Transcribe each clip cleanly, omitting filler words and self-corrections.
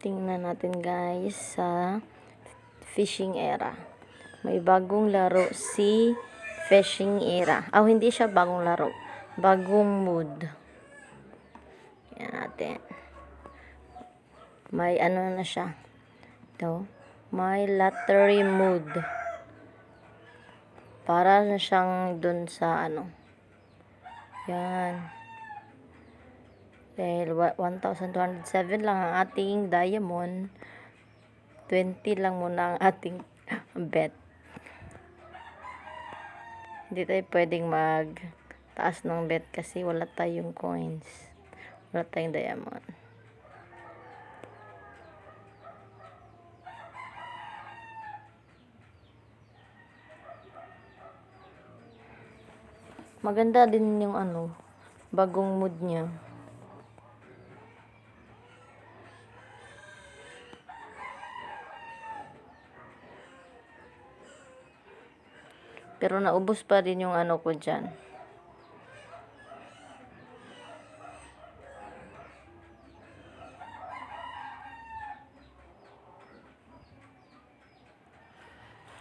tingnan natin guys sa Fishing Era. May bagong laro si Fishing Era. Hindi siya bagong laro. Bagong mood. Yan natin. May ano na siya. Ito. May lottery mode. Para na siyang dun sa ano. Yan. Dahil 1,207 lang ang ating diamond. 20 lang muna ang ating bet. Hindi tayo pwedeng mag-taas ng bet kasi wala tayong coins. Wala tayong diamond. Maganda din yung ano, bagong mood niya. Pero naubos pa rin yung ano ko dyan.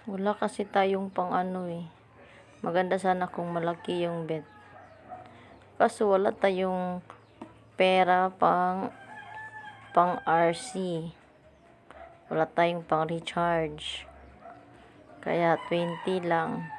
Wala kasi tayong pang ano eh. Maganda sana kung malaki yung bet. Kaso wala tayong pera pang RC. Wala tayong pang recharge. Kaya 20 lang.